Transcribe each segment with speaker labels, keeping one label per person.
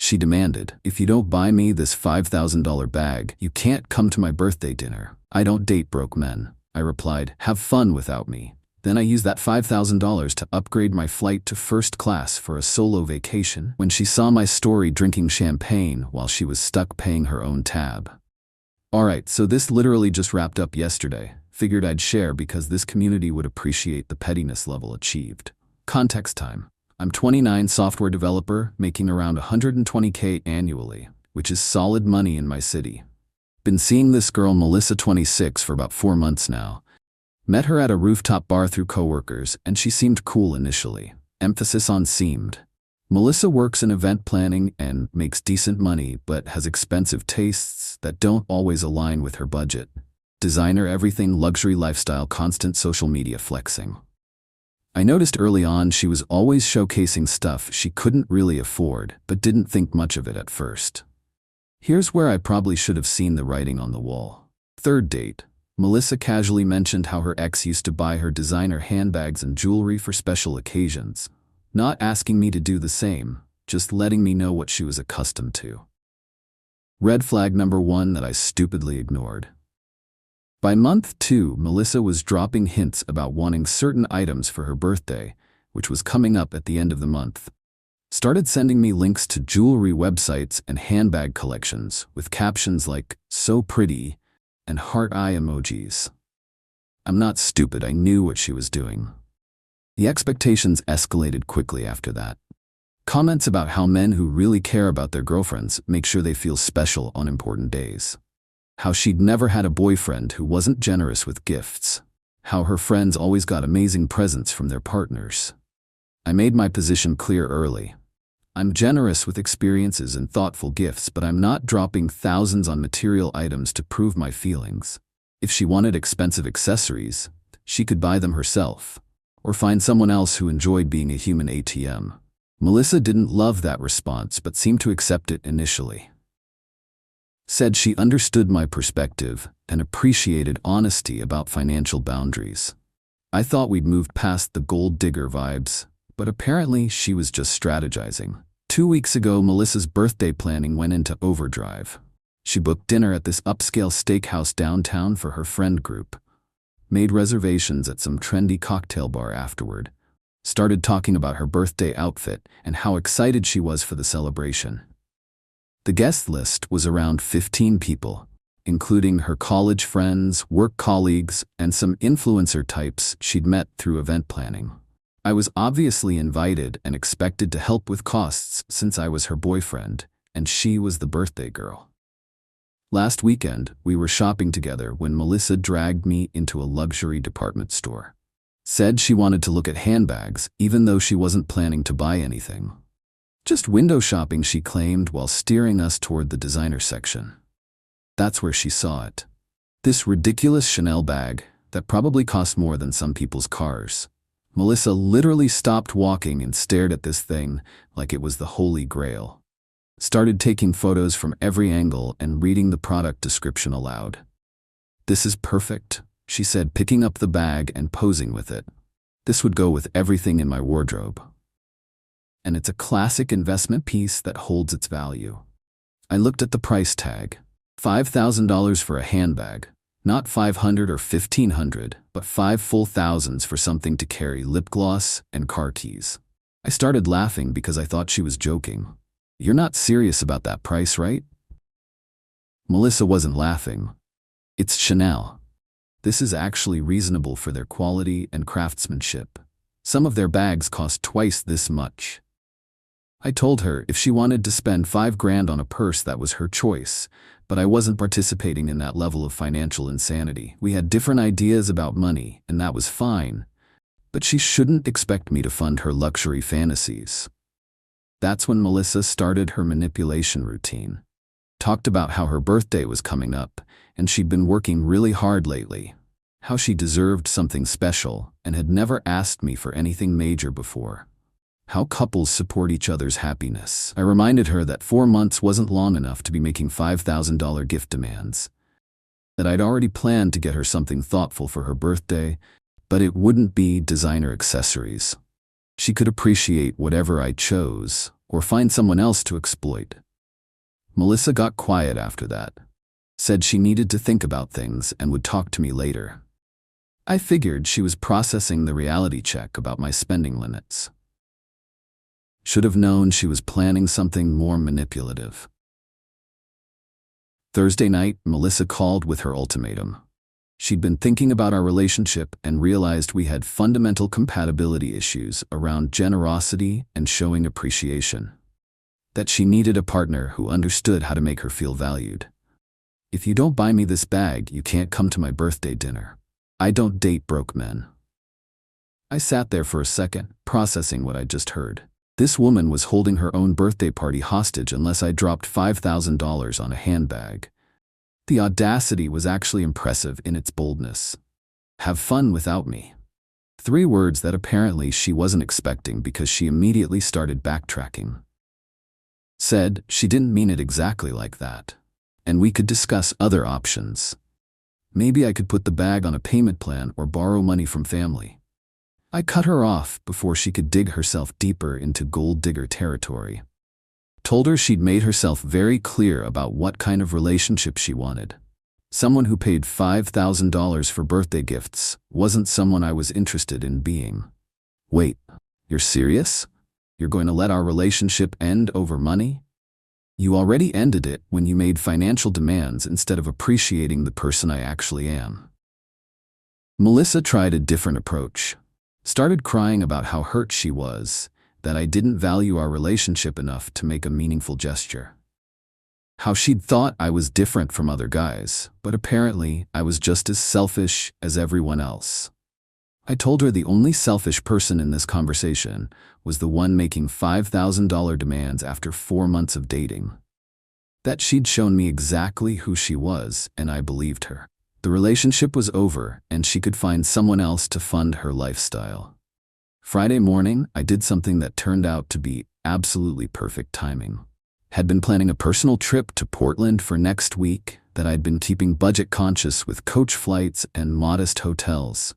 Speaker 1: She demanded, "If you don't buy me this $5,000 bag, you can't come to my birthday dinner." "I don't date broke men," I replied. "Have fun without me." Then I used that $5,000 to upgrade my flight to first class for a solo vacation when she saw my story drinking champagne while she was stuck paying her own tab. Alright, so this literally just wrapped up yesterday. Figured I'd share because this community would appreciate the pettiness level achieved. Context time. I'm 29, software developer, making around $120K annually, which is solid money in my city. Been seeing this girl Melissa, 26, for about 4 months now. Met her at a rooftop bar through coworkers, and she seemed cool initially. Emphasis on seemed. Melissa works in event planning and makes decent money, but has expensive tastes that don't always align with her budget. Designer everything, luxury lifestyle, constant social media flexing. I noticed early on she was always showcasing stuff she couldn't really afford, but didn't think much of it at first. Here's where I probably should have seen the writing on the wall. Third date. Melissa casually mentioned how her ex used to buy her designer handbags and jewelry for special occasions, not asking me to do the same, just letting me know what she was accustomed to. Red flag number 1 that I stupidly ignored. By month 2, Melissa was dropping hints about wanting certain items for her birthday, which was coming up at the end of the month. Started sending me links to jewelry websites and handbag collections with captions like, "So pretty," and heart eye emojis. I'm not stupid, I knew what she was doing. The expectations escalated quickly after that. Comments about how men who really care about their girlfriends make sure they feel special on important days. How she'd never had a boyfriend who wasn't generous with gifts. How her friends always got amazing presents from their partners. I made my position clear early. I'm generous with experiences and thoughtful gifts, but I'm not dropping thousands on material items to prove my feelings. If she wanted expensive accessories, she could buy them herself, or find someone else who enjoyed being a human ATM. Melissa didn't love that response, but seemed to accept it initially. Said she understood my perspective and appreciated honesty about financial boundaries. I thought we'd moved past the gold digger vibes, but apparently she was just strategizing. 2 weeks ago, Melissa's birthday planning went into overdrive. She booked dinner at this upscale steakhouse downtown for her friend group, made reservations at some trendy cocktail bar afterward, started talking about her birthday outfit and how excited she was for the celebration. The guest list was around 15 people, including her college friends, work colleagues, and some influencer types she'd met through event planning. I was obviously invited and expected to help with costs since I was her boyfriend, and she was the birthday girl. Last weekend, we were shopping together when Melissa dragged me into a luxury department store. Said she wanted to look at handbags, even though she wasn't planning to buy anything. Just window shopping, she claimed, while steering us toward the designer section. That's where she saw it. This ridiculous Chanel bag that probably cost more than some people's cars. Melissa literally stopped walking and stared at this thing like it was the Holy Grail. Started taking photos from every angle and reading the product description aloud. "This is perfect," she said, picking up the bag and posing with it. "This would go with everything in my wardrobe. And it's a classic investment piece that holds its value." I looked at the price tag. $5,000 for a handbag. Not $500 or $1,500, but 5 full thousands for something to carry lip gloss and car keys. I started laughing because I thought she was joking. "You're not serious about that price, right?" Melissa wasn't laughing. "It's Chanel. This is actually reasonable for their quality and craftsmanship. Some of their bags cost twice this much." I told her if she wanted to spend $5,000 on a purse, that was her choice, but I wasn't participating in that level of financial insanity. We had different ideas about money, and that was fine, but she shouldn't expect me to fund her luxury fantasies. That's when Melissa started her manipulation routine. Talked about how her birthday was coming up, and she'd been working really hard lately. How she deserved something special, and had never asked me for anything major before. How couples support each other's happiness. I reminded her that 4 months wasn't long enough to be making $5,000 gift demands. That I'd already planned to get her something thoughtful for her birthday, but it wouldn't be designer accessories. She could appreciate whatever I chose, or find someone else to exploit. Melissa got quiet after that, said she needed to think about things and would talk to me later. I figured she was processing the reality check about my spending limits. Should have known she was planning something more manipulative. Thursday night, Melissa called with her ultimatum. She'd been thinking about our relationship and realized we had fundamental compatibility issues around generosity and showing appreciation. That she needed a partner who understood how to make her feel valued. If you don't buy me this bag, you can't come to my birthday dinner. I don't date broke men. I sat there for a second, processing what I'd just heard. This woman was holding her own birthday party hostage unless I dropped $5,000 on a handbag. The audacity was actually impressive in its boldness. Have fun without me. 3 words that apparently she wasn't expecting because she immediately started backtracking. Said she didn't mean it exactly like that, and we could discuss other options. Maybe I could put the bag on a payment plan or borrow money from family. I cut her off before she could dig herself deeper into gold digger territory. Told her she'd made herself very clear about what kind of relationship she wanted. Someone who paid $5,000 for birthday gifts wasn't someone I was interested in being. Wait, you're serious? You're going to let our relationship end over money? You already ended it when you made financial demands instead of appreciating the person I actually am. Melissa tried a different approach. Started crying about how hurt she was, that I didn't value our relationship enough to make a meaningful gesture. How she'd thought I was different from other guys, but apparently I was just as selfish as everyone else. I told her the only selfish person in this conversation was the one making $5,000 demands after 4 months of dating. That she'd shown me exactly who she was, and I believed her. The relationship was over, and she could find someone else to fund her lifestyle. Friday morning, I did something that turned out to be absolutely perfect timing. Had been planning a personal trip to Portland for next week that I'd been keeping budget conscious with coach flights and modest hotels.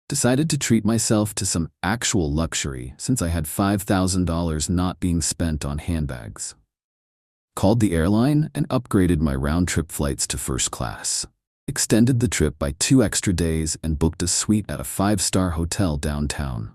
Speaker 1: Decided to treat myself to some actual luxury since I had $5,000 not being spent on handbags. Called the airline and upgraded my round-trip flights to first class. Extended the trip by 2 extra days and booked a suite at a 5-star hotel downtown.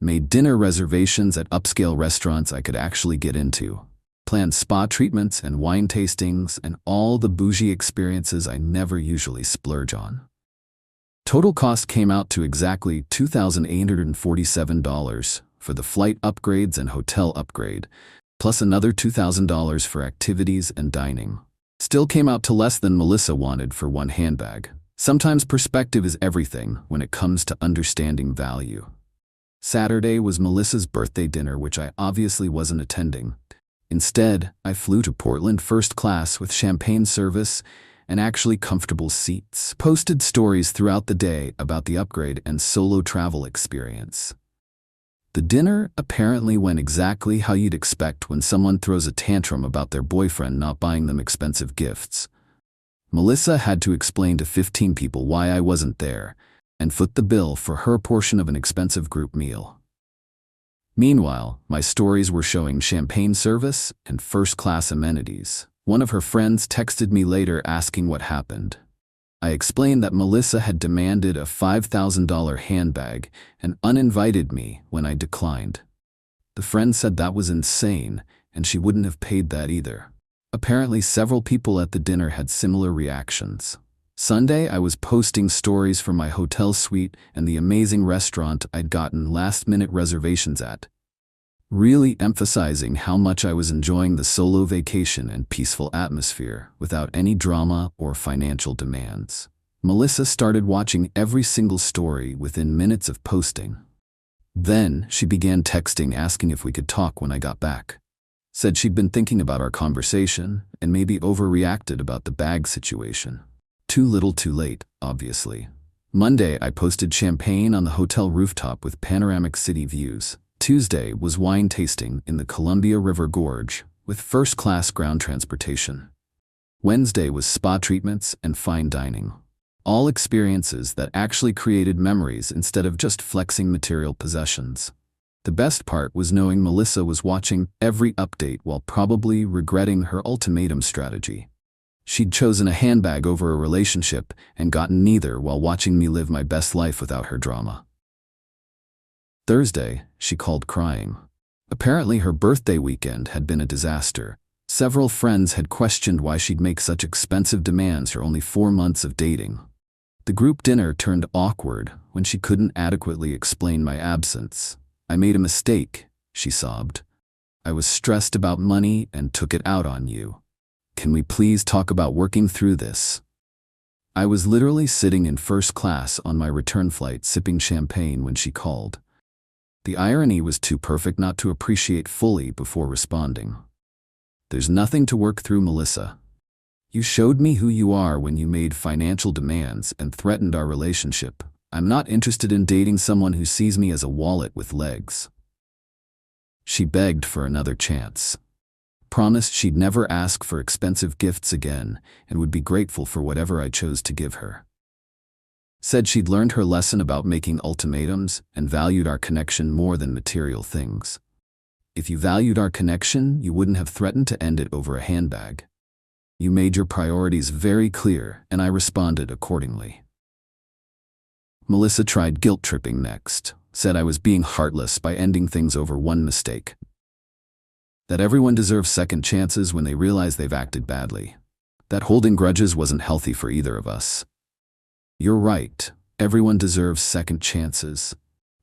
Speaker 1: Made dinner reservations at upscale restaurants I could actually get into. Planned spa treatments and wine tastings and all the bougie experiences I never usually splurge on. Total cost came out to exactly $2,847 for the flight upgrades and hotel upgrade, plus another $2,000 for activities and dining. Still came out to less than Melissa wanted for one handbag. Sometimes perspective is everything when it comes to understanding value. Saturday was Melissa's birthday dinner, which I obviously wasn't attending. Instead, I flew to Portland first class with champagne service and actually comfortable seats. Posted stories throughout the day about the upgrade and solo travel experience. The dinner apparently went exactly how you'd expect when someone throws a tantrum about their boyfriend not buying them expensive gifts. Melissa had to explain to 15 people why I wasn't there and foot the bill for her portion of an expensive group meal. Meanwhile, my stories were showing champagne service and first-class amenities. One of her friends texted me later asking what happened. I explained that Melissa had demanded a $5,000 handbag and uninvited me when I declined. The friend said that was insane and she wouldn't have paid that either. Apparently, several people at the dinner had similar reactions. Sunday, I was posting stories from my hotel suite and the amazing restaurant I'd gotten last-minute reservations at, really emphasizing how much I was enjoying the solo vacation and peaceful atmosphere without any drama or financial demands. Melissa started watching every single story within minutes of posting. Then she began texting asking if we could talk when I got back. Said she'd been thinking about our conversation and maybe overreacted about the bag situation. Too little too late, obviously. Monday, I posted champagne on the hotel rooftop with panoramic city views. Tuesday was wine tasting in the Columbia River Gorge with first-class ground transportation. Wednesday was spa treatments and fine dining. All experiences that actually created memories instead of just flexing material possessions. The best part was knowing Melissa was watching every update while probably regretting her ultimatum strategy. She'd chosen a handbag over a relationship and gotten neither while watching me live my best life without her drama. Thursday, she called crying. Apparently her birthday weekend had been a disaster. Several friends had questioned why she'd make such expensive demands for only 4 months of dating. The group dinner turned awkward when she couldn't adequately explain my absence. "I made a mistake," she sobbed. "I was stressed about money and took it out on you. Can we please talk about working through this?" I was literally sitting in first class on my return flight sipping champagne when she called. The irony was too perfect not to appreciate fully before responding. "There's nothing to work through, Melissa. You showed me who you are when you made financial demands and threatened our relationship. I'm not interested in dating someone who sees me as a wallet with legs." She begged for another chance. Promised she'd never ask for expensive gifts again and would be grateful for whatever I chose to give her. Said she'd learned her lesson about making ultimatums and valued our connection more than material things. "If you valued our connection, you wouldn't have threatened to end it over a handbag. You made your priorities very clear, and I responded accordingly." Melissa tried guilt-tripping next, said I was being heartless by ending things over one mistake. That everyone deserves second chances when they realize they've acted badly. That holding grudges wasn't healthy for either of us. "You're right, everyone deserves second chances.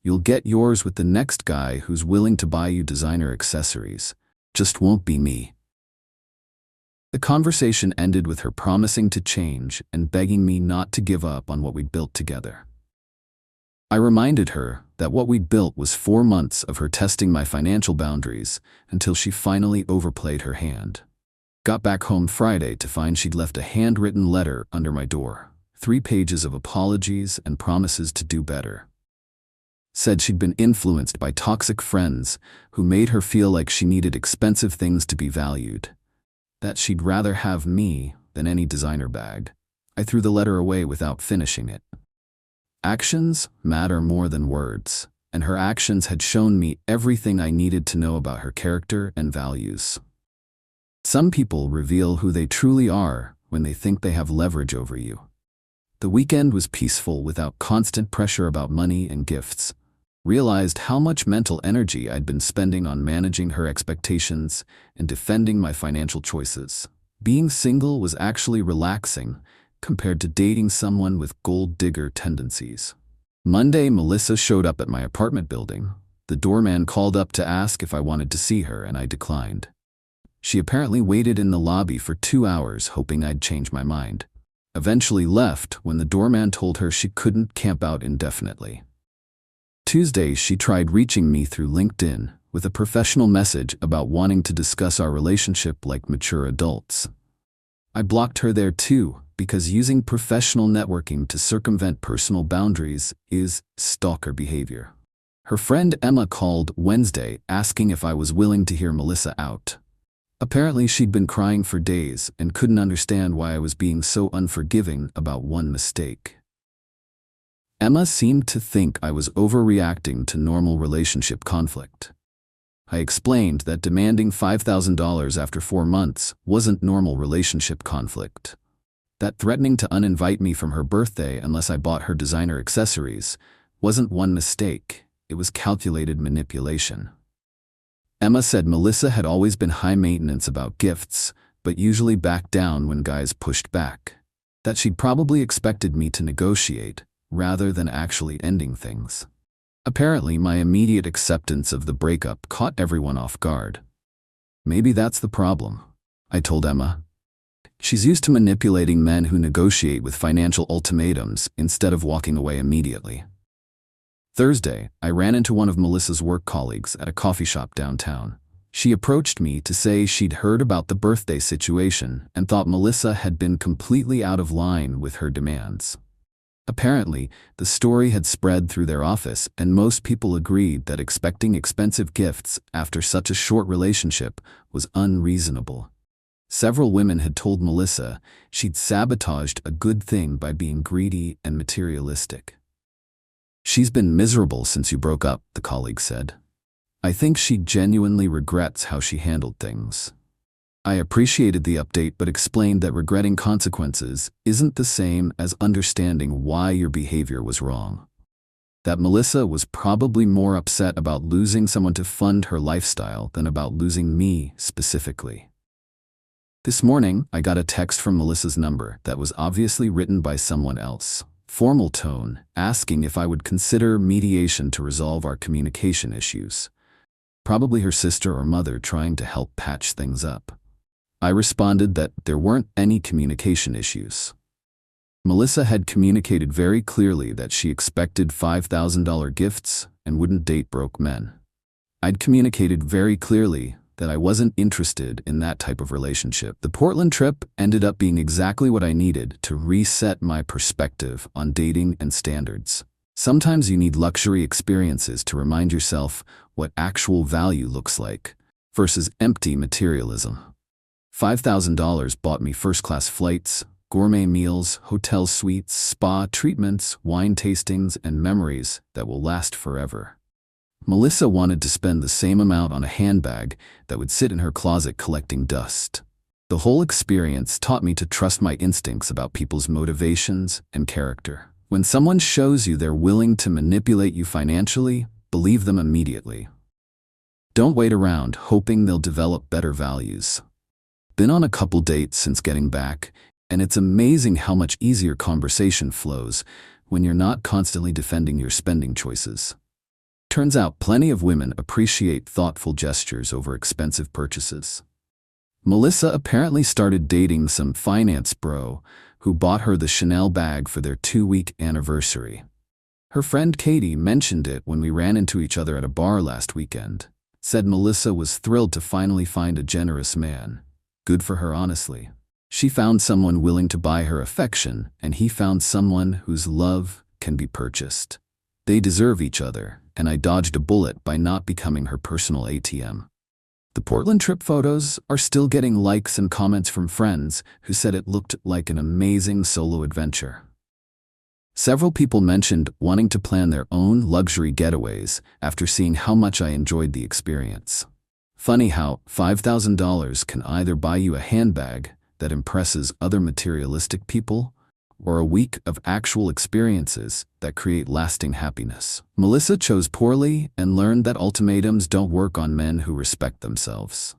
Speaker 1: You'll get yours with the next guy who's willing to buy you designer accessories. Just won't be me." The conversation ended with her promising to change and begging me not to give up on what we'd built together. I reminded her that what we'd built was 4 months of her testing my financial boundaries until she finally overplayed her hand. Got back home Friday to find she'd left a handwritten letter under my door, 3 pages of apologies and promises to do better. Said she'd been influenced by toxic friends who made her feel like she needed expensive things to be valued. That she'd rather have me than any designer bag. I threw the letter away without finishing it. Actions matter more than words, and her actions had shown me everything I needed to know about her character and values. Some people reveal who they truly are when they think they have leverage over you. The weekend was peaceful without constant pressure about money and gifts. Realized how much mental energy I'd been spending on managing her expectations and defending my financial choices. Being single was actually relaxing compared to dating someone with gold digger tendencies. Monday, Melissa showed up at my apartment building. The doorman called up to ask if I wanted to see her, and I declined. She apparently waited in the lobby for 2 hours, hoping I'd change my mind. Eventually left when the doorman told her she couldn't camp out indefinitely. Tuesday, she tried reaching me through LinkedIn with a professional message about wanting to discuss our relationship like mature adults. I blocked her there too, because using professional networking to circumvent personal boundaries is stalker behavior. Her friend Emma called Wednesday asking if I was willing to hear Melissa out. Apparently she'd been crying for days and couldn't understand why I was being so unforgiving about one mistake. Emma seemed to think I was overreacting to normal relationship conflict. I explained that demanding $5,000 after 4 months wasn't normal relationship conflict. That threatening to uninvite me from her birthday unless I bought her designer accessories wasn't one mistake, it was calculated manipulation. Emma said Melissa had always been high maintenance about gifts, but usually backed down when guys pushed back. That she'd probably expected me to negotiate, rather than actually ending things. Apparently, my immediate acceptance of the breakup caught everyone off guard. Maybe that's the problem, I told Emma. She's used to manipulating men who negotiate with financial ultimatums instead of walking away immediately. Thursday, I ran into one of Melissa's work colleagues at a coffee shop downtown. She approached me to say she'd heard about the birthday situation and thought Melissa had been completely out of line with her demands. Apparently, the story had spread through their office and most people agreed that expecting expensive gifts after such a short relationship was unreasonable. Several women had told Melissa she'd sabotaged a good thing by being greedy and materialistic. She's been miserable since you broke up, the colleague said. I think she genuinely regrets how she handled things. I appreciated the update but explained that regretting consequences isn't the same as understanding why your behavior was wrong. That Melissa was probably more upset about losing someone to fund her lifestyle than about losing me specifically. This morning, I got a text from Melissa's number that was obviously written by someone else. Formal tone, asking if I would consider mediation to resolve our communication issues. Probably her sister or mother trying to help patch things up. I responded that there weren't any communication issues. Melissa had communicated very clearly that she expected $5,000 gifts and wouldn't date broke men. I'd communicated very clearly that I wasn't interested in that type of relationship. The Portland trip ended up being exactly what I needed to reset my perspective on dating and standards. Sometimes you need luxury experiences to remind yourself what actual value looks like versus empty materialism. $5,000 bought me first-class flights, gourmet meals, hotel suites, spa treatments, wine tastings, and memories that will last forever. Melissa wanted to spend the same amount on a handbag that would sit in her closet collecting dust. The whole experience taught me to trust my instincts about people's motivations and character. When someone shows you they're willing to manipulate you financially, believe them immediately. Don't wait around hoping they'll develop better values. Been on a couple dates since getting back, and it's amazing how much easier conversation flows when you're not constantly defending your spending choices. Turns out plenty of women appreciate thoughtful gestures over expensive purchases. Melissa apparently started dating some finance bro who bought her the Chanel bag for their 2-week anniversary. Her friend Katie mentioned it when we ran into each other at a bar last weekend. Said Melissa was thrilled to finally find a generous man. Good for her, honestly. She found someone willing to buy her affection, and he found someone whose love can be purchased. They deserve each other, and I dodged a bullet by not becoming her personal ATM. The Portland trip photos are still getting likes and comments from friends who said it looked like an amazing solo adventure. Several people mentioned wanting to plan their own luxury getaways after seeing how much I enjoyed the experience. Funny how $5,000 can either buy you a handbag that impresses other materialistic people or a week of actual experiences that create lasting happiness. Melissa chose poorly and learned that ultimatums don't work on men who respect themselves.